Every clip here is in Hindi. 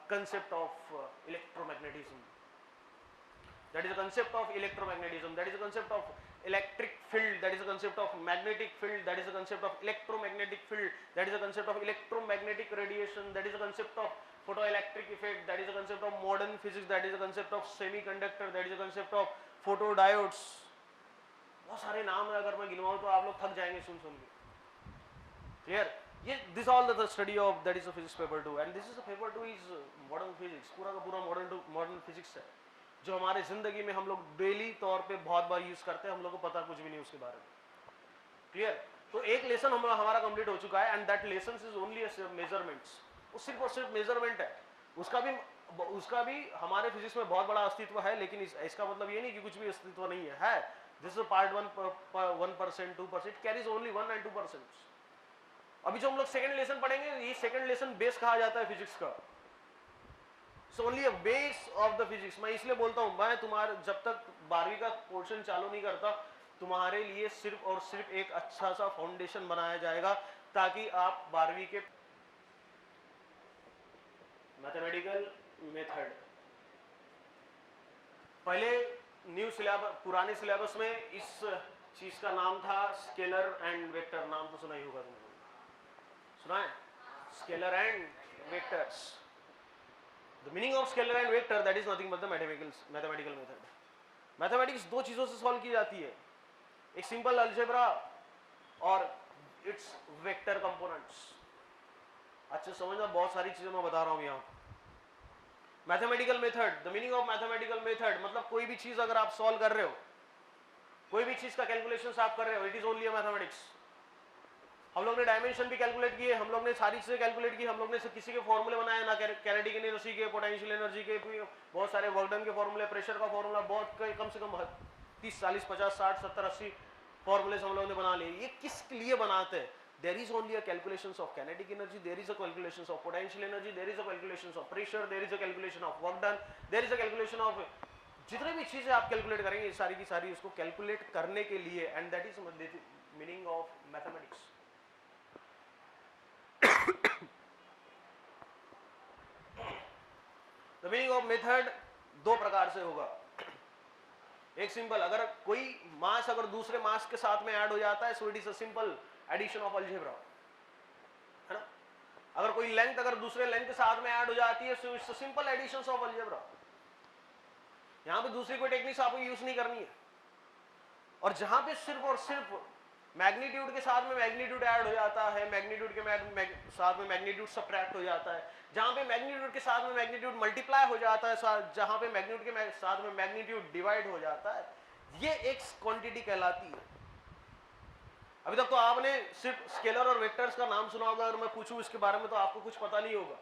concept of electromagnetism. That is the concept of electromagnetism. That is the concept of electric field. That is the concept of magnetic field. That is the concept of electromagnetic field. That is the concept of electromagnetic radiation. That is the concept of photoelectric effect. That is the concept of modern physics. That is the concept of semiconductor. That is the concept of photodiodes. बहुत सारे नाम है, अगर मैं गिनवाऊं तो आप लोग थक जाएंगे सुन सुन के. क्लियर? ये this all the study of that is physics paper 2 and this is paper 2 is modern physics. पूरा का पूरा मॉडर्न फिजिक्स है जो हमारे जिंदगी में हम लोग डेली तौर पे बहुत बार यूज करते हैं. हम लोग को पता कुछ भी नहीं उसके बारे में. क्लियर? तो एक लेसन हमारा कंप्लीट हो चुका है and that lesson is only measurements. वो सिर्फ और सिर्फ मेजरमेंट है. उसका भी हमारे फिजिक्स में बहुत बड़ा अस्तित्व है, लेकिन इसका मतलब ये नहीं कि कुछ भी अस्तित्व नहीं है. This is part 1%, 2%, carries only 1 and 2%. अभी जो हम लोग सेकंड लेसन पढ़ेंगे, ये सेकंड लेसन बेस कहा जाता है फिजिक्स का. It's only a base of the physics. मैं इसलिए बोलता हूं, मैं तुम्हारे जब तक 12वीं का पोर्शन चालू नहीं करता, तुम्हारे लिए सिर्फ और सिर्फ एक अच्छा सा फाउंडेशन बनाया जाएगा ताकि आप 12वीं के मैथमेटिकल मेथड, पहले न्यू सिलेबस, पुराने सिलेबस में इस चीज का नाम था स्केलर एंड वेक्टर. नाम तो सुना ही होगा तुमने, सुना है? Scalar and vectors. The meaning of scalar and vector that is nothing but the mathematical method. Mathematics दो चीजों से सॉल्व की जाती है, एक सिंपल अलजेब्रा और इट्स वेक्टर कंपोनेंट्स. अच्छे समझना, बहुत सारी चीजें मैं बता रहा हूं यहाँ. Mathematical method, the meaning of mathematical method मतलब कोई भी चीज अगर आप सॉल्व कर रहे हो, कोई भी चीज का कैलकुलेशन आप कर रहे हो, it is only a mathematics. हम लोग ने डायमेंशन भी कैलकुलेट किए, हम लोग ने सारी चीजें कैलकुलेट की, हम लोग ने किसी के फॉर्मूले बनाए ना, कैनेटिक एनर्जी के, पोटेंशियल एनर्जी के, बहुत सारे वर्क डन के फॉर्मूले, प्रेशर का फॉर्मूला, बहुत कम से कम 30, 40, 50, 60, 70, 80 फॉर्मूले हम लोगों ने बना लिए. ये किस लिए बनाते हैं? There is only a calculations of kinetic energy, there is a calculations of potential energy, there is a calculations of pressure, there is a calculation of work done, there is a calculation of जितने भी चीजें आप कैलकुलेट करेंगे सारी की सारी उसको कैलकुलेट करने के लिए, and that is meaning of mathematics. The meaning of method दो प्रकार से होगा. एक सिंपल, अगर कोई मास अगर दूसरे मास के साथ में ऐड हो जाता है, so it is a simple addition of algebra, है ना? अगर कोई लेंथ अगर दूसरे लेंथ के साथ में ऐड हो जाती है, so it's a simple addition of algebra. यहां पे दूसरी कोई टेक्निक्स आपको यूज नहीं करनी है. और जहां पे सिर्फ और सिर्फ मैग्नीट्यूड के साथ में मैग्नीट्यूड ऐड हो जाता है, मैग्नीट्यूड के साथ में मैग्नीट्यूड सबट्रैक्ट हो जाता है, जहां पे मैग्नीट्यूड के साथ में मैग्नीट्यूड मल्टीप्लाई हो जाता है, जहां पे मैग्नीट्यूड के साथ में मैग्नीट्यूड डिवाइड हो जाता है, ये एक क्वांटिटी कहलाती है. अभी तक तो आपने सिर्फ स्केलर और वेक्टर्स का नाम सुना होगा, अगर मैं पूछूं इसके बारे में तो आपको कुछ पता नहीं होगा.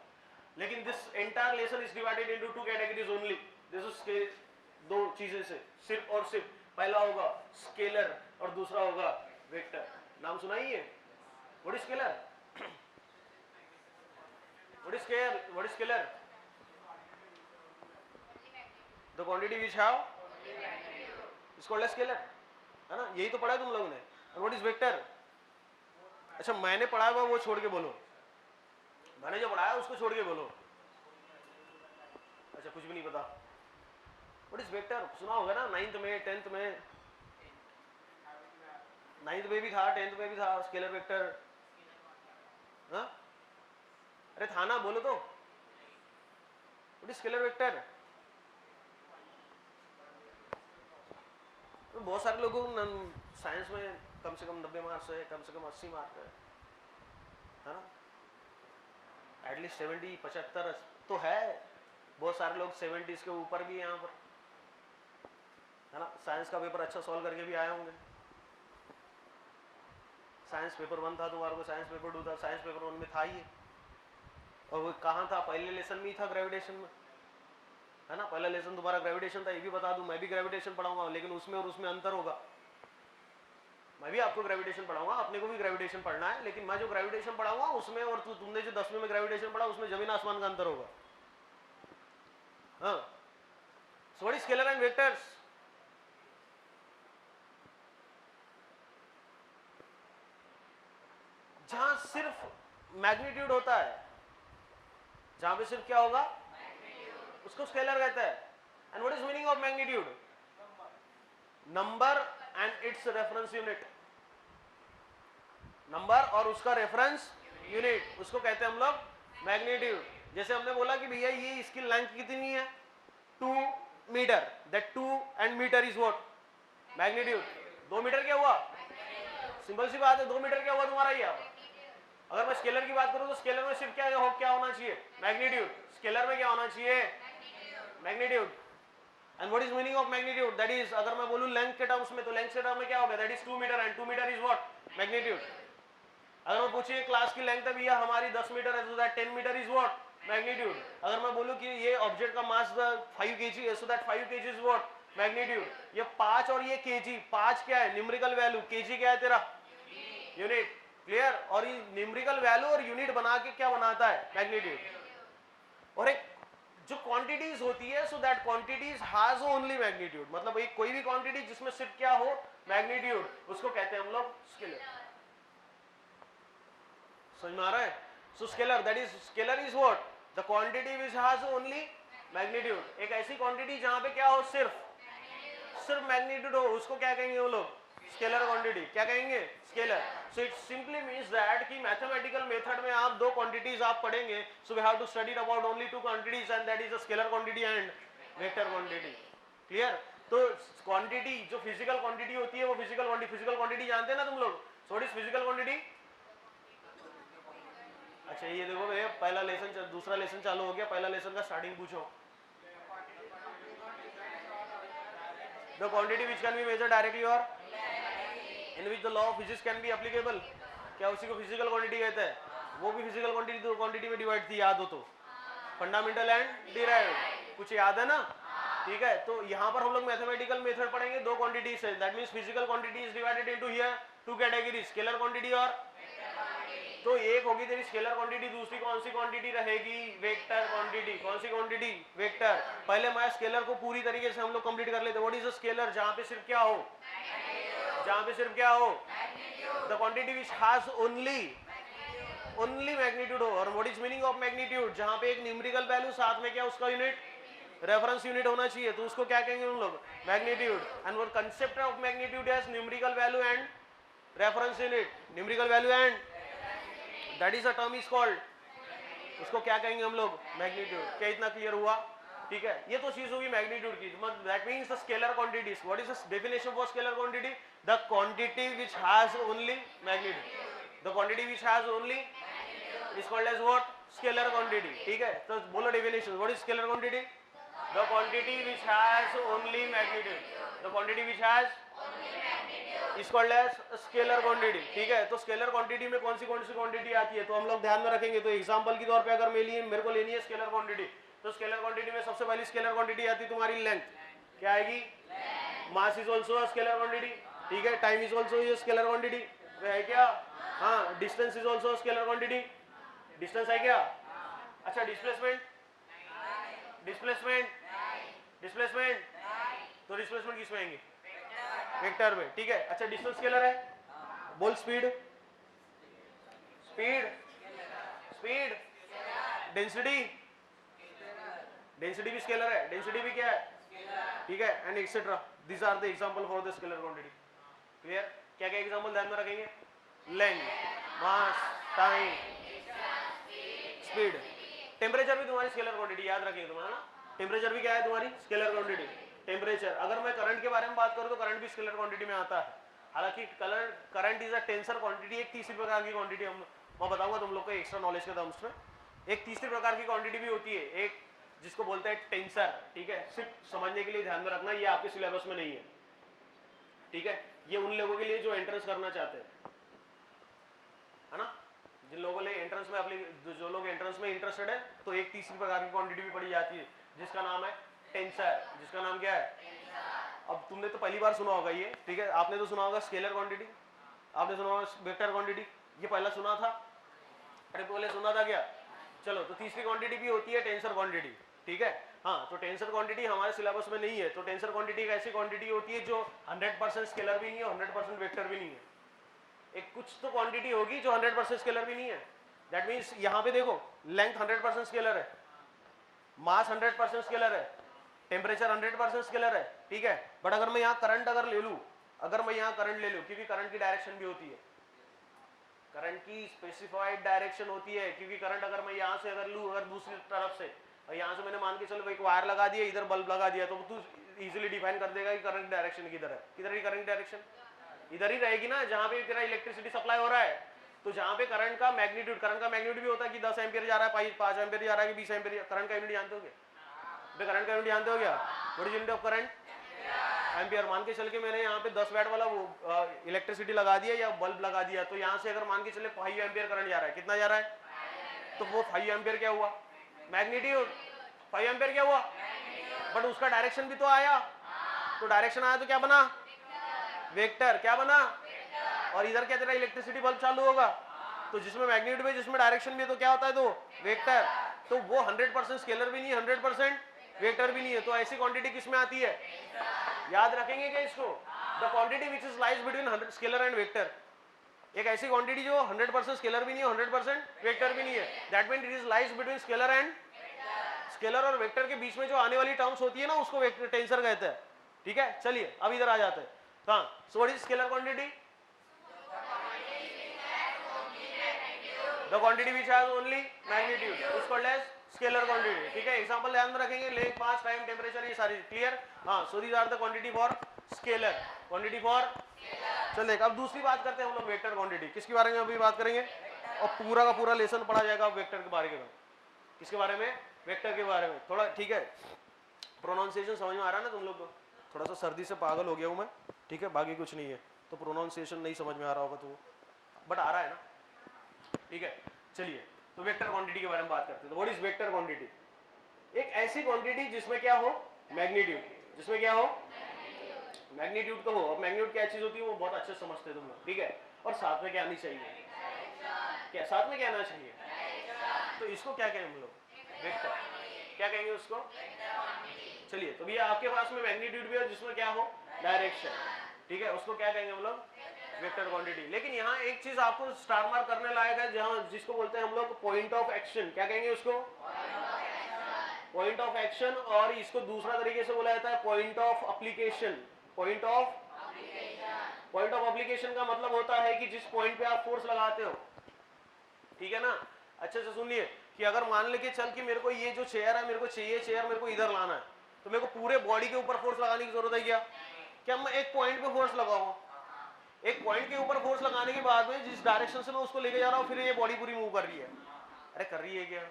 लेकिन this entire lesson is divided into 2 categories only. This is दो चीजें से सिर्फ और सिर्फ. पहला होगा स्केलर और दूसरा होगा वेक्टर. नाम सुना ही है? What is scalar? What is scalar? The quantity which have is called as scalar, है ना? यही तो पढ़ा है तुम लोगों ने. What is vector? अच्छा, मैंने पढ़ा हुआ वो छोड़ के बोलो, मैंने जो पढ़ाया उसको छोड़ के बोलो. अच्छा, कुछ भी नहीं पता. व्हाट इज वेक्टर सुना होगा ना, 9th में, 10th में. 9th में भी था, 10th में भी था स्केलर वेक्टर. हाँ, अरे था ना, बोलो तो. What is scalar vector? तो बहुत सारे लोगों को साइंस में कम से कम 90 मार्क्स है, कम से कम 80 मार्क्स है ना? एटलीस्ट 70, 75 तो है. बहुत सारे लोग 70s के ऊपर भी यहाँ पर, है ना? साइंस का पेपर अच्छा सॉल्व करके भी आए होंगे. साइंस पेपर 1 था तुम्हारे को, साइंस पेपर 2 था. साइंस पेपर 1 में था ही, और वो कहाँ था? पहले लेसन में ही था, ग्रेविटेशन में, है ना? पहला लेसन तुम्हारा ग्रेविटेशन था. ये भी बता दूं, मैं भी ग्रेविटेशन पढ़ाऊंगा, लेकिन उसमें और उसमें अंतर होगा. मैं भी आपको ग्रेविटेशन पढ़ाऊंगा, अपने को भी ग्रेविटेशन पढ़ना है, लेकिन मैं जो ग्रेविटेशन पढ़ाऊंगा उसमें और तुमने जो 10वीं में ग्रेविटेशन पढ़ा उसमें जमीन आसमान का अंतर होगा. हाँ, so what is scalar and vectors? जहां सिर्फ मैग्नीट्यूड होता है, जहां पे सिर्फ क्या होगा? उसको स्केलर कहते हैं. And what is meaning of magnitude? Number and it's reference unit. Number और उसका रेफरेंस यूनिट, उसको कहते हैं हम लोग मैग्नीट्यूड. जैसे हमने बोला कि भैया ये इसकी लेंथ कितनी है, 2 metre. That 2 and metre is what? Magnitude. 2 metre क्या हुआ? सिंपल सी बात है, 2 मीटर क्या हुआ तुम्हारा ये. अगर मैं स्केलर की बात करूं तो स्केलर में सिर्फ क्या होना चाहिए? मैग्नीट्यूड. स्केलर में क्या होना चाहिए? Magnitude. And what is meaning of magnitude? That is, अगर मैं बोलूं लेंथ के टर्म्स में, तो लेंथ के टर्म में क्या होगा? That is 2 metre and 2 metre is what? Magnitude. अगर मैं पूछिए क्लास की लेंथ है भैया हमारी 10 मीटर है, so that 10 metre is what? Magnitude. अगर मैं बोलूं कि ये ऑब्जेक्ट का मास 5 kg है, so that 5 kg is what? Magnitude. ये 5 और ये kg, 5 क्या है? Numerical value. kg क्या है तेरा? यूनिट. क्लियर? और ये न्यूमेरिकल वैल्यू और यूनिट बना के क्या बनाता है? मैग्नीट्यूड. और एक जो क्वांटिटीज होती है, so that quantities has only magnitude. मतलब एक कोई भी क्वांटिटी जिसमें सिर्फ क्या हो? मैग्नीट्यूड, उसको कहते हैं हम लोग स्केलर. समझ में आ रहा है? So scalar, that is, scalar is what? The quantity which has only magnitude. एक ऐसी क्वांटिटी जहां पे क्या हो? सिर्फ मैग्नीट्यूड हो, उसको क्या कहेंगे वो लोग? Scalar quantity. क्या कहेंगे? Scalar. So it simply means that कि मैथमेटिकल मेथड में आप दो क्वांटिटीज आप पढ़ेंगे, so we have to study about only 2 quantities and that is the scalar quantity and vector quantity. Clear? तो क्वांटिटी जो फिजिकल क्वांटिटी होती है वो फिजिकल क्वांटिटी जानते हैं ना तुम लोग? सो व्हाट इज फिजिकल क्वांटिटी? अच्छा ये देखो भैया, पहला लेसन, दूसरा लेसन चालू हो गया. पहला लेसन का स्टार्टिंग पूछो. The quantity which can be measured directly और in which the law of physics can be applicable. क्या उसी को फिजिकल क्वांटिटी कहते हैं? वो भी फिजिकल क्वांटिटी दो क्वांटिटी में डिवाइड थी, याद हो तो? Fundamental and derived. कुछ याद है ना? ठीक है. तो यहाँ पर हम लोग मैथमेटिकल मेथड पढ़ेंगे दो क्वांटिटीज से. That means physical quantity is divided into here 2 categories, scalar quantity और. तो एक होगी तेरी स्केलर क्वांटिटी, दूसरी कौन सी क्वांटिटी रहेगी? Vector quantity. कौन सी क्वांटिटी? वेक्टर. पहले मैं स्केलर को पूरी तरीके से हम लोग कंप्लीट कर लेते. What is a scalar? जहां पे सिर्फ क्या हो? जहां पे सिर्फ क्या हो? The quantity which has only magnitude हो. और what is meaning of magnitude? जहां पे एक न्यूमेरिकल वैल्यू साथ में क्या उसका यूनिट? रेफरेंस यूनिट होना चाहिए, तो उसको क्या कहेंगे हम लोग? Magnitude. And what concept of magnitude is numerical value and reference unit. Numerical value and that is a term is called, उसको क्या कहेंगे हम लोग? मैग्नीट्यूड. क्या इतना क्लियर हुआ? ठीक है. ये तो चीज होगी मैग्नीट्यूड की. That means the scalar quantities. What is the definition for scalar quantity? The quantity which has only magnitude. The quantity which has only is called as what? Scalar quantity. ठीक है. तो बोलो definition. What is scalar quantity? The quantity which has only magnitude. The quantity which has is called as scalar quantity. ठीक है. तो स्केलर क्वांटिटी में कौन सी क्वांटिटी आती है, तो हम लोग ध्यान में रखेंगे. तो एग्जांपल के तौर पे अगर मेरे को लेनी है स्केलर क्वांटिटी, तो स्केलर क्वांटिटी में सबसे पहली स्केलर क्वांटिटी आती है तुम्हारी लेंथ. क्या आएगी? Mass is also scalar quantity. ठीक है. Time is also scalar quantity है क्या? हाँ. Distance is also scalar quantity. Distance है क्या? अच्छा. डिस्प्लेसमेंट तो डिस्प्लेसमेंट किस में आएंगे? वेक्टर में. ठीक है. अच्छा. डिस्टेंस स्केलर है. बोल. स्पीड डेंसिटी भी स्केलर है. डेंसिटी भी क्या है? ठीक है. And etcetera. This are the example for the scalar quantity. Clear? क्या क्या एग्जांपल ध्यान में रखेंगे? Length, mass, time, speed. Temperature भी तुम्हारी स्केलर क्वांटिटी, याद रखेंगे तुम्हारा ना. टेम्परेचर भी क्या है तुम्हारी? Scalar quantity. टेम्परेचर. अगर मैं करंट के बारे में बात करूं तो करंट भी स्केलर क्वांटिटी में आता है. हालांकि current is a tensor quantity. एक तीसरी प्रकार की क्वांटिटी मैं बताऊंगा तुम लोग को एक्स्ट्रा नॉलेज के टर्म्स में. एक तीसरी प्रकार की क्वांटिटी भी होती है, एक जिसको बोलते हैं टेंसर. ठीक है. सिर्फ समझने के लिए ध्यान में रखना, ये आपके सिलेबस में नहीं है. ठीक है. ये उन लोगों के लिए जो एंट्रेंस करना चाहते हैं, है ना. जिन लोगों ने एंट्रेंस में जो लोग एंट्रेंस में इंटरेस्टेड है, तो एक तीसरी प्रकार की क्वांटिटी भी पढ़ी जाती है जिसका नाम है टेंसर. जिसका नाम क्या है? अब तुमने तो पहली बार सुना होगा ये. ठीक है. आपने तो सुना होगा स्केलर क्वांटिटी, आपने सुना होगा वेक्टर क्वांटिटी. ये पहला सुना था? अरे पहले सुना था क्या? चलो. तो तीसरी क्वांटिटी भी होती है टेंसर क्वांटिटी. ठीक है. हाँ. तो टेंसर क्वांटिटी हमारे सिलेबस में नहीं है. तो टेंसर क्वांटिटी एक ऐसी क्वांटिटी होती है जो 100% स्केलर भी नहीं है, 100% वेक्टर भी नहीं है. एक कुछ तो क्वांटिटी होगी जो 100% स्केलर भी नहीं है. दैट मींस यहाँ पे देखो लेंथ 100% स्केलर है. मास 100% स्केलर है, टेम्परेचर 100% स्केलर है, ठीक है। बट अगर मैं यहाँ करंट अगर ले लूँ, अगर मैं यहाँ करंट ले लूँ, क्योंकि करंट की डायरेक्शन भी होती है, करंट की स्पेसिफाइड डायरेक्शन होती है, क्योंकि करंट अगर मैं यहाँ से अगर लूँ, अगर दूसरी तरफ से, और यहाँ से मैंने मान के चलो एक वायर लगा दिया, इधर बल्ब लगा दिया, तो तू इजीली डिफाइन कर देगा कि करंट डायरेक्शन किधर है। किधर की करंट डायरेक्शन? इधर ही रहेगी ना, जहाँ पे तेरा इलेक्ट्रिसिटी सप्लाई हो रहा है। तो जहाँ पे करंट का मैग्नीट्यूड भी होता है कि 10 एम्पियर जा रहा है, 5 एम्पियर जा रहा है कि 20 एम्पियर। करंट का यूनिट जानते हो क्या? करंट का यूनिट जानते हो क्या? What is unit of current? Ampere. मान के चल के मैंने यहाँ पे 10 वाट वाला वो इलेक्ट्रिसिटी लगा दिया या बल्ब लगा दिया, तो यहाँ से अगर मान के चले 5 एम्पियर करंट जा रहा है, कितना जा रहा है? तो वो 5 एम्पियर क्या हुआ? मैग्नीट्यूड। 5 एम्पियर क्या हुआ? बट उसका डायरेक्शन भी तो आया, तो डायरेक्शन आया तो क्या बना? वेक्टर। क्या बना? और इधर क्या तेरा इलेक्ट्रिसिटी बल्ब चालू होगा, तो जिसमें मैग्नीट्यूड भी जिसमें डायरेक्शन भी है, तो क्या होता है? तो वेक्टर। तो वो 100% स्केलर भी नहीं है, 100% वेक्टर भी नहीं है। तो ऐसी क्वांटिटी किस में आती है? याद रखेंगे क्या इसको? The quantity which is lies between scalar and vector. एक ऐसी क्वांटिटी जो 100% स्केलर भी नहीं है, 100% वेक्टर भी नहीं है, that mean it is lies between scalar and, scalar और वेक्टर के बीच में जो आने वाली टर्म्स होती है ना, उसको वेक्टर टेंसर कहते हैं, ठीक है। चलिए अब इधर आ जाते हैं। हाँ, so what is scalar quantity? The quantity which has only magnitude is called as scalar quantity, ठीक है। एग्जांपल ध्यान में रखेंगे, लेंथ, मास, टाइम, टेम्परेचर, ये सारी क्लियर। हाँ, so these are the quantity for scalar, quantity for. चल देख, अब दूसरी बात करते हैं हम लोग, वेक्टर क्वांटिटी। किसके बारे में अभी बात करेंगे? और पूरा का पूरा लेसन पढ़ा जाएगा वेक्टर के बारे में। किसके बारे में? वेक्टर के बारे में। थोड़ा ठीक है, प्रोनाउंसिएशन समझ में आ रहा है ना तुम लोग को? थोड़ा सा सर्दी से पागल हो गया हूँ मैं, ठीक है, बाकी कुछ नहीं है। तो प्रोनाउंसिएशन नहीं समझ में आ रहा होगा तो, बट आ रहा है ना, ठीक है। चलिए, तो वेक्टर क्वांटिटी के बारे में बात करते हैं। तो व्हाट इज वेक्टर क्वांटिटी? एक ऐसी क्वांटिटी जिसमें क्या हो? मैग्नीट्यूड। जिसमें क्या हो? मैग्नीट्यूड तो हो। अब मैग्नीट्यूड क्या चीज होती है वो बहुत अच्छे से समझते हैं तुम लोग, ठीक है। और साथ में क्या आनी चाहिए? क्या साथ में क्या आना चाहिए? तो इसको क्या कहेंगे हम लोग? वेक्टर। क्या कहेंगे उसको? चलिए, तो भैया आपके पास में मैग्नीट्यूड भी है जिसमें क्या हो? डायरेक्शन, ठीक है। उसको क्या कहेंगे हम लोग? Vector quantity. लेकिन यहाँ एक चीज आपको स्टार मार्क करने लायक है, जहां जिसको बोलते हैं हम लोग पॉइंट ऑफ एक्शन। क्या कहेंगे उसको? Point of action. और इसको दूसरा तरीके से बोला जाता है point of application. Point of application का मतलब होता है कि जिस पॉइंट पे आप फोर्स लगाते हो, ठीक है ना। अच्छे से सुनिए कि अगर मान लेके चल कि मेरे को ये जो चेयर है, मेरे को चाहिए चेयर, मेरे को इधर लाना है, तो मेरे को पूरे बॉडी के ऊपर फोर्स लगाने की जरूरत है क्या? क्या मैं एक पॉइंट पे फोर्स लगाऊं? एक पॉइंट के ऊपर फोर्स लगाने के बाद में जिस डायरेक्शन से मैं उसको लेके जा रहा हूँ, फिर ये बॉडी पूरी मूव कर रही है। अरे कर रही है क्या?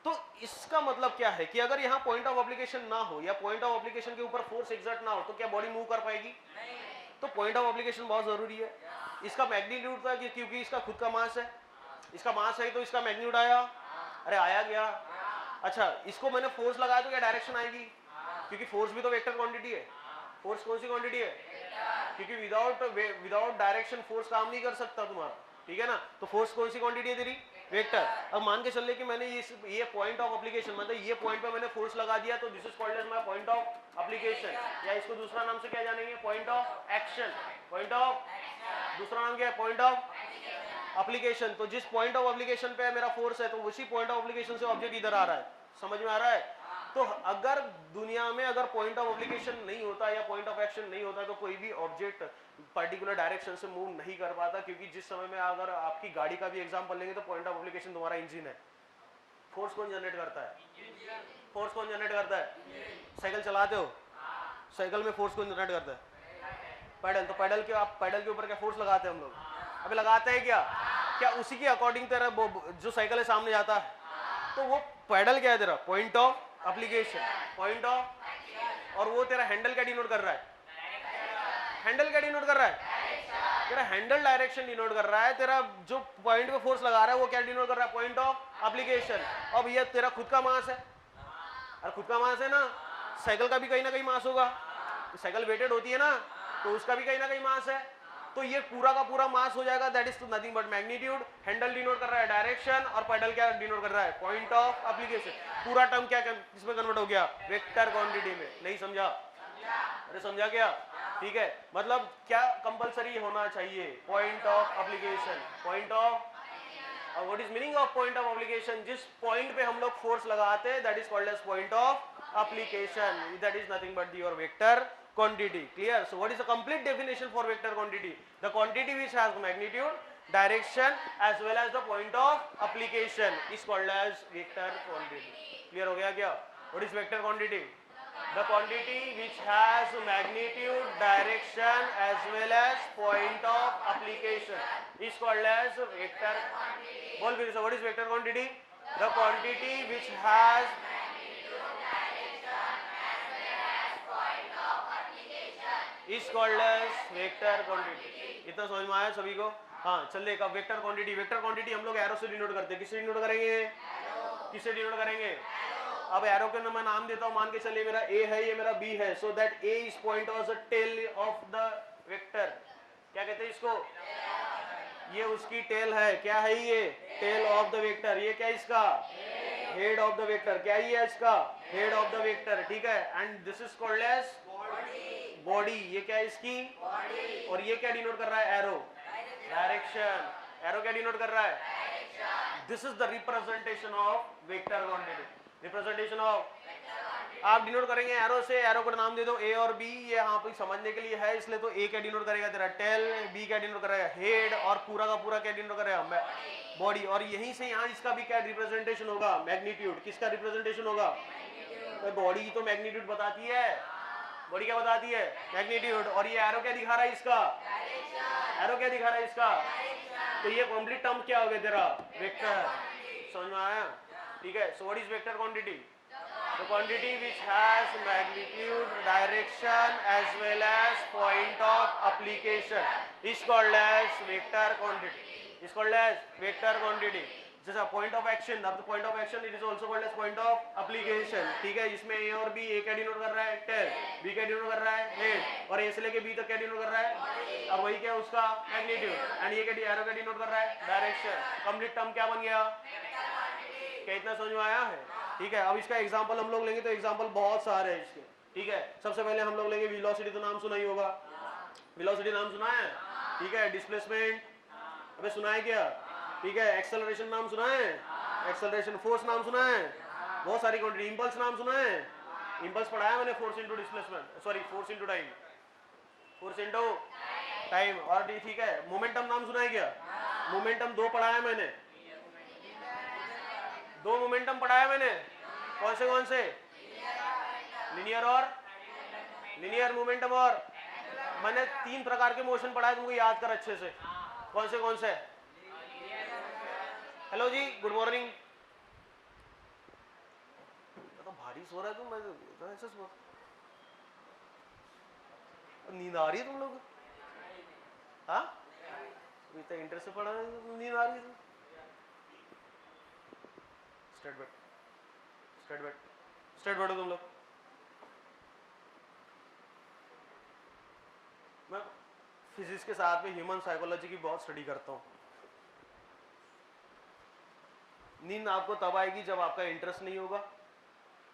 तो इसका मतलब क्या है कि अगर यहाँ पॉइंट ऑफ एप्लीकेशन ना हो, या पॉइंट ऑफ एप्लीकेशन के ऊपर फोर्स एग्जर्ट ना हो, तो क्या बॉडी मूव कर पाएगी? तो पॉइंट ऑफ एप्लीकेशन बहुत जरूरी है। इसका मैग्नीट्यूड था क्योंकि इसका खुद का मास है, इसका मास है तो इसका मैग्नीट्यूड आया। अरे आया गया। अच्छा, इसको मैंने फोर्स लगाया तो क्या डायरेक्शन आएगी? क्योंकि फोर्स भी तो वेक्टर क्वांटिटी है। फोर्स कौन सी क्वांटिटी है? क्योंकि विदाउट डायरेक्शन फोर्स काम नहीं कर सकता तुम्हारा, ठीक है ना। तो फोर्स कौन सी क्वांटिटी है तेरी? वेक्टर। अब मान के चल ले कि मैंने ये पॉइंट ऑफ एप्लीकेशन, मतलब ये पॉइंट पे मैंने फोर्स लगा दिया, तो this is called as my point of application, या इसको दूसरा नाम से क्या जानेंगे? Point of action. Point of, दूसरा नाम क्या है? Point of application. तो जिस पॉइंट ऑफ एप्लीकेशन पे मेरा फोर्स है, तो उसी पॉइंट ऑफ एप्लीकेशन से ऑब्जेक्ट इधर आ रहा है। समझ में आ रहा है? तो अगर दुनिया में अगर पॉइंट ऑफ एप्लीकेशन नहीं होता या पॉइंट ऑफ एक्शन नहीं होता, तो कोई भी ऑब्जेक्ट पर्टिकुलर डायरेक्शन से मूव नहीं कर पाता। क्योंकि जिस समय में अगर आपकी गाड़ी का भी एग्जांपल लेंगे, तो पॉइंट ऑफ एप्लीकेशन तुम्हारा इंजन है। फोर्स कौन जनरेट करता है? फोर्स कौन जनरेट करता है? साइकिल चलाते हो, साइकिल में फोर्स कौन जनरेट करता है? पैडल। तो पैडल के, आप पैडल के ऊपर क्या फोर्स लगाते हैं हम लोग? अभी लगाते हैं क्या? क्या उसी के अकॉर्डिंग तेरा जो साइकिल है सामने जाता है, तो वो पैडल क्या है तेरा? Point of application, point of. और वो तेरा हैंडल क्या डिनोट कर रहा है? हैंडल क्या डिनोट कर रहा है? तेरा हैंडल डायरेक्शन डिनोट कर रहा है। तेरा जो पॉइंट पे फोर्स लगा रहा है वो क्या डिनोट कर रहा है? Point of application. अब ये तेरा खुद का मास है, और खुद का मास है ना, साइकिल का भी कहीं ना कहीं मास होगा। साइकिल वेटेड होती है ना, तो उसका भी कहीं ना कहीं मास है। तो ये पूरा का पूरा मास हो जाएगा, that is nothing but magnitude. Handle denote कर रहा है डायरेक्शन, और पैडल क्या डिनोट कर रहा है? Point of application. पूरा टर्म क्या किसमें कन्वर्ट हो गया? वेक्टर क्वांटिटी में। नहीं समझा? अरे समझा क्या? ठीक है, मतलब क्या कंपलसरी होना चाहिए? Point of application, point of और what is meaning of point of application? जिस पॉइंट पे हम लोग फोर्स लगाते हैं that is called as point of application. That is nothing but your vector quantity. Clear? So what is the complete definition for vector quantity? The quantity which has magnitude, direction as well as the point of application is called as vector quantity. Clear हो गया क्या? What is vector quantity? The quantity which has magnitude, direction as well as point of application is called as vector quantity. बोल फिर से, what is vector quantity? The quantity which has is called as vector quantity. इतना समझ में आया सभी को? हाँ चल देखा. वेक्टर क्वांटिटी, वेक्टर क्वांटिटी हम लोग एरो से डिनोट करते हैं. किससे डिनोट करेंगे? किससे डिनोट करेंगे? अब एरो के मैं नाम देता हूँ. मान के चलिए मेरा ए है, ये मेरा बी है. So that A is point of the tail of the vector. क्या कहते हैं इसको? ये उसकी टेल है. क्या है ये? Tail of the vector. ये क्या इसका? Head of the vector. क्या ये इसका? Head of the vector. ठीक है. And this is called as body. ये क्या है इसकी? बॉडी. और ये क्या डिनोट कर रहा है? एरो. डायरेक्शन. एरो क्या डिनोट कर रहा है? Direction. This is the representation of vector quantity. Representation of, आप डिनोट करेंगे एरो से. एरो का नाम दे दो ए और बी. ये यहाँ पे समझने के लिए है, इसलिए तो ए क्या डिनोट करेगा तेरा? टेल. बी क्या डिनोट करेगा? हेड. और पूरा का पूरा क्या डिनोट करेगा? बॉडी. और यहीं से यहाँ इसका भी क्या रिप्रेजेंटेशन होगा? मैग्नीट्यूड. किसका रिप्रेजेंटेशन होगा? बॉडी तो मैग्नीट्यूड बताती है. बॉडी क्या बताती है? मैग्नीट्यूड. और ये एरो क्या दिखा रहा है इसका? एरो क्या दिखा रहा है इसका? तो ये कंप्लीट टर्म क्या हो गया तेरा? वेक्टर. समझ में आया? ठीक है. So what is vector quantity? The quantity which has magnitude, direction as well as point of application is called as vector quantity. Is called as vector quantity. जैसा पॉइंट ऑफ एक्शन, अब point of action it is also called as point of application. ठीक है. इसमें ए और बी. ए क्या डिनोट कर रहा है? टेल. बी क्या डिनोट कर रहा है? हेड. और ए से लेके बी तक क्या डिनोट कर रहा है? अब वही क्या उसका? मैग्नीट्यूड. एंड ये क्या एरो क्या डिनोट कर रहा है? डायरेक्शन. कंप्लीट टर्म क्या बन गया? क्या इतना समझ में आया है? ठीक है. अब इसका एग्जांपल हम लोग लेंगे तो एग्जांपल बहुत सारे हैं इसके. ठीक है. सबसे पहले हम लोग लेंगे वेलोसिटी. तो नाम सुना ही होगा. वेलोसिटी नाम सुना है? ठीक है. डिस्प्लेसमेंट अबे सुना है क्या? ठीक है. एक्सेलरेशन नाम सुना है? एक्सेलरेशन. फोर्स नाम सुना है? बहुत सारी क्वांटिटी. इंपल्स नाम सुना है? इंपल्स पढ़ाया मैंने. Force into displacement, sorry force into time. Force into time. और ठीक है. मोमेंटम नाम सुना है क्या? मोमेंटम 2 पढ़ाया मैंने. 2 मोमेंटम पढ़ाया मैंने. कौन से? लिनियर और लिनियर मोमेंटम. और मैंने 3 प्रकार के मोशन पढ़ाए. तुमको याद कर अच्छे से. कौन से? हेलो जी, गुड मॉर्निंग. तो भारी सो रहा है तुम. मैं तो ऐसे सो. नींद आ रही है तुम लोग? हाँ इतना इंटरेस्ट से पढ़ा है, नींद आ रही है? स्ट्रेट बैठो तुम लोग. मैं फिजिक्स के साथ में ह्यूमन साइकोलॉजी की बहुत स्टडी करता हूँ. नींद आपको तब आएगी जब आपका इंटरेस्ट नहीं होगा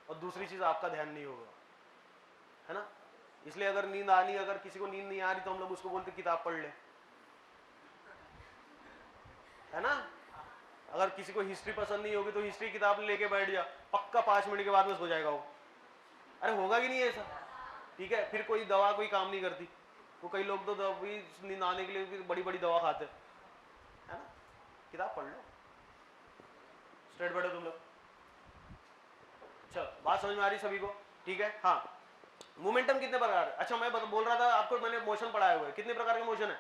और दूसरी चीज आपका ध्यान नहीं होगा, है ना. इसलिए अगर नींद आनी, अगर किसी को नींद नहीं आ रही तो हम लोग उसको बोलते किताब पढ़ ले, है ना. अगर किसी को हिस्ट्री पसंद नहीं होगी तो हिस्ट्री किताब लेके बैठ जा, पक्का 5 मिनट के बाद में सो जाएगा वो. अरे होगा कि नहीं ऐसा? ठीक है. फिर कोई दवा कोई काम नहीं करती. वो कई लोग तो नींद आने के लिए बड़ी बड़ी दवा खाते हैं, है ना. किताब पढ़ लो. स्ट्रेट बैठो तुम लोग. अच्छा, बात समझ में आ रही सभी को? ठीक है. हाँ. मोमेंटम कितने प्रकार? अच्छा मैं बोल रहा था आपको, मैंने मोशन पढ़ाए हुए. कितने प्रकार के मोशन है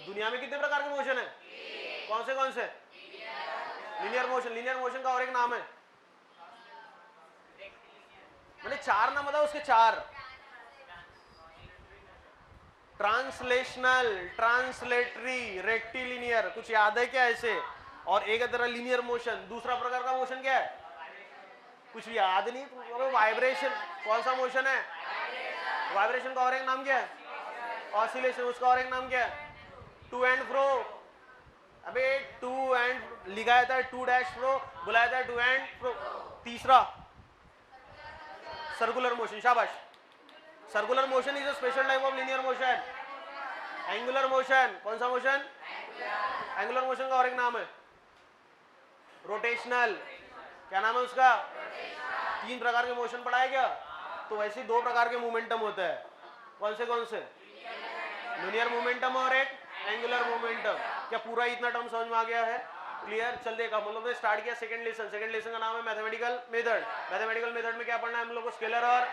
दुनिया में? कितने प्रकार के मोशन है? कौन से? Linear motion. लिनियर मोशन का और एक नाम है. मैंने 4 नाम बताया उसके 4. Translational, translatory, rectilinear. कुछ याद है क्या ऐसे? और एक तरह लिनियर मोशन. दूसरा प्रकार का मोशन क्या है? कुछ याद नहीं. वाइब्रेशन. कौन सा मोशन है? वाइब्रेशन का और एक नाम क्या है? ऑसिलेशन. उसका और एक नाम क्या है? To and fro. अबे टू एंड लिखा जाता है, टू डैश फ्रो बुलाया जाता है टू एंड फ्रो. तीसरा सर्कुलर मोशन. शाबाश. Circular motion is a special type of linear motion. Angular motion. कौन सा मोशन? एंगुलर मोशन का और एक नाम है रोटेशनल, क्या नाम है उसका? 3 प्रकार के मोशन पढ़ा है क्या? तो वैसे 2 प्रकार के मोमेंटम होता है, कौन से? लीनियर मोमेंटम और एक एंगुलर मोमेंटम। क्या पूरा इतना टर्म समझ में आ गया है? क्लियर? चल देखा, हम लोग ने स्टार्ट किया सेकंड लेसन का नाम है मैथमेटिकल मेथड। मैथमेटिकल मेथड में क्या पढ़ना है हम लोग को? स्केलर और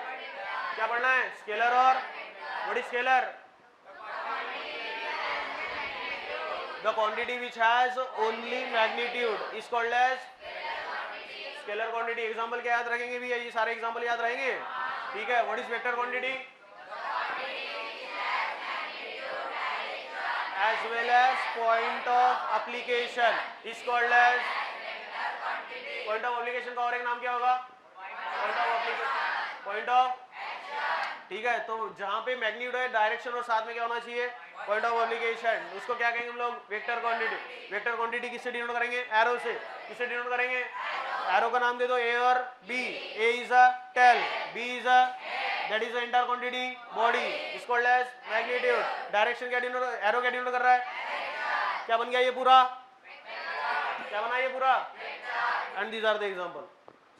क्या पढ़ना है? स्केलर और what is scalar? The quantity which has only magnitude is called as scalar quantity. Example क्या याद रखेंगे भैया? ये सारे एग्जांपल याद रहेंगे? ठीक है। What is vector quantity? as well as point of application is called as point of application का और एक नाम क्या होगा? point of ठीक है। तो जहां पे मैग्नीट्यूड है, डायरेक्शन और साथ में क्या होना चाहिए? Point of application. उसको क्या कहेंगे हम लोग? Vector quantity. वेक्टर क्वांटिटी किससे डिनोट करेंगे? एरो से। किससे डिनोट करेंगे? एरो का नाम दे दो ए और B. A is a tail, B is a that is inter quantity body is called as magnitude. Direction क्या डिनोट, एरो क्या डिनोट कर रहा है? क्या बन गया ये पूरा? क्या बना ये पूरा? And these are the example.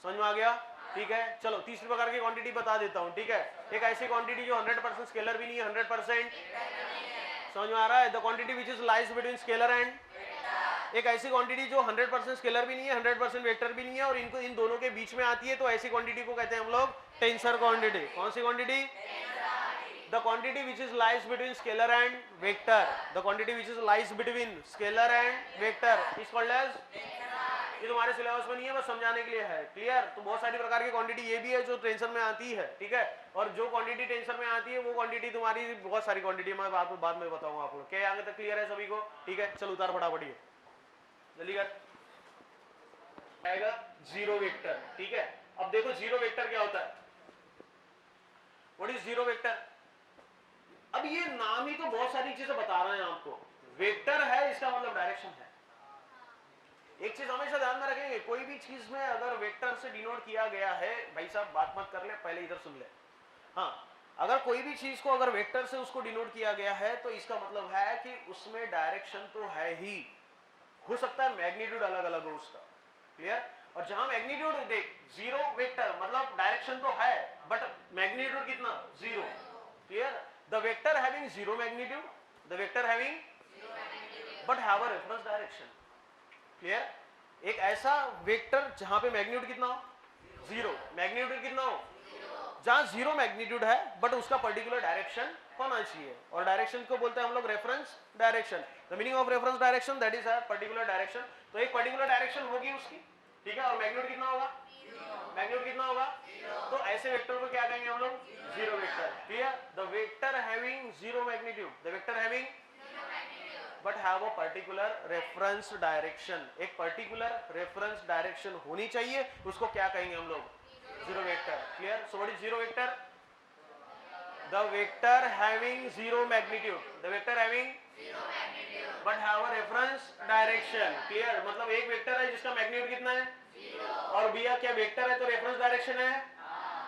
समझ में आ गया? ठीक है। चलो तीसरी प्रकार की क्वांटिटी बता देता हूं। ठीक है। एक ऐसी क्वांटिटी जो 100% स्केलर भी नहीं है, 100% समझ में आ रहा है? The quantity which is lies between scalar and एक ऐसी क्वांटिटी जो 100% स्केलर भी नहीं है, 100% वेक्टर भी नहीं है और इनको इन दोनों के बीच में आती है, तो ऐसी क्वांटिटी को कहते हैं हम लोग टेंसर क्वांटिटी। कौन सी quantity? The quantity which is lies between scalar and vector. The quantity which is lies between scalar and vector is called as. ये तुम्हारे सिलेबस में नहीं है, बस समझाने के लिए है। क्लियर? तो बहुत सारी प्रकार की क्वांटिटी ये भी है जो टेंसर में आती है। ठीक है। और जो क्वांटिटी टेंसर में आती है वो क्वांटिटी तुम्हारी बहुत सारी क्वांटिटी मैं बाद में बताऊंगा आप लोग। क्या आगे तक क्लियर है सभी को? ठीक है। चल उतार फटाफट ये जल्दी कर। आएगा जीरो वेक्टर। ठीक है। अब देखो जीरो वेक्टर क्या होता है? What is zero vector? अब ये नाम ही तो बहुत सारी चीजें बता रहे हैं आपको। वेक्टर है, इसका मतलब डायरेक्शन है। एक चीज हमेशा ध्यान में रखेंगे, कोई भी चीज में अगर वेक्टर से डिनोट किया गया है, भाई साहब बात मत कर ले, पहले इधर सुन ले। हाँ, अगर कोई भी चीज को अगर वेक्टर से उसको डिनोट किया गया है तो इसका मतलब है कि उसमें डायरेक्शन तो है ही। हो सकता है मैग्नीट्यूड अलग अलग हो उसका। क्लियर? और जहां मैग्नीट्यूड देख, जीरो वेक्टर मतलब डायरेक्शन तो है बट मैग्नीट्यूड कितना? Zero. Clear? The vector having zero magnitude, the vector having but have a reference direction. Clear? एक ऐसा वेक्टर जहां पे मैग्नीट्यूड कितना हो? जीरो। मैग्नीट्यूड कितना हो? जहां जीरो मैग्नीट्यूड है बट उसका पर्टिकुलर डायरेक्शन होना चाहिए, और डायरेक्शन को बोलते हैं हम लोग reference direction. The meaning of reference direction that is a particular direction. तो एक पर्टिकुलर डायरेक्शन होगी उसकी। ठीक है। और मैग्नीट्यूड कितना होगा? मैग्नीट्यूड कितना होगा? तो ऐसे वेक्टर को क्या कहेंगे हम लोग? Zero vector. Clear? The vector having zero magnitude, the vector having but have a particular reference direction. एक पर्टिकुलर रेफरेंस डायरेक्शन होनी चाहिए, उसको क्या कहेंगे हम लोग? Zero vector. Clear? So what is zero vector? The vector having zero magnitude, the vector having but have a reference direction. Clear? मतलब एक वेक्टर है जिसका मैग्नीट्यूड कितना है? और भैया क्या वेक्टर है तो रेफरेंस डायरेक्शन है,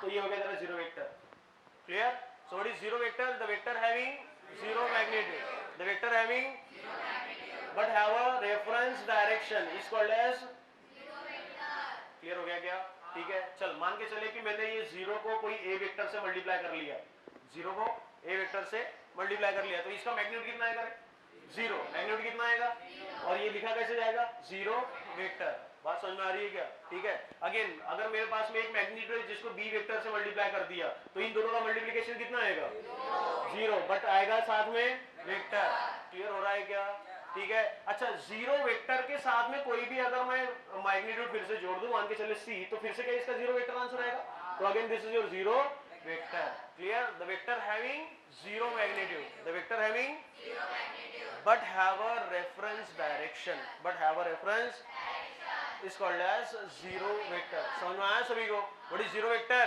तो ये हो गया तेरा zero vector. Clear? So what is zero vector? The vector having zero magnitude, the vector having but have a reference direction is called as. Clear हो गया क्या? ठीक है। चल मान के चले कि मैंने ये जीरो को कोई ए वेक्टर से मल्टीप्लाई कर लिया, जीरो को ए वेक्टर से मल्टीप्लाई कर लिया, तो इसका मैग्नीट्यूड कितना आएगा? जीरो। मैग्नीट्यूड कितना आएगा? और ये लिखा कैसे जाएगा? Zero vector. बात समझ में आ रही है क्या? ठीक है। अगेन अगर मेरे पास में एक मैग्नीट्यूड है जिसको बी वेक्टर से मल्टीप्लाई कर दिया, तो इन दोनों का मल्टीप्लिकेशन कितना आएगा? जीरो, बट आएगा साथ में वेक्टर। क्लियर हो रहा है क्या? ठीक है। अच्छा, जीरो वेक्टर के साथ में कोई भी अगर मैं मैग्नीट्यूड फिर से जोड़ दूं, मान के चले सी, तो फिर से क्या इसका जीरो वेक्टर आंसर आएगा? तो again this is your zero vector. Clear? The vector having zero magnitude, the vector having but have a reference direction, but have a reference is called as zero vector. समझ में आया सभी को? What is zero vector?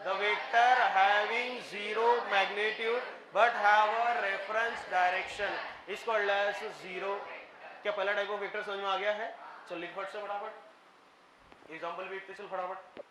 The vector having zero magnitude but have a reference direction is called as zero. क्या पहला टाइप ऑफ वेक्टर समझ में आ गया है? चल लिख फट से फटाफट, एग्जाम्पल भी लिखते चल फटाफट।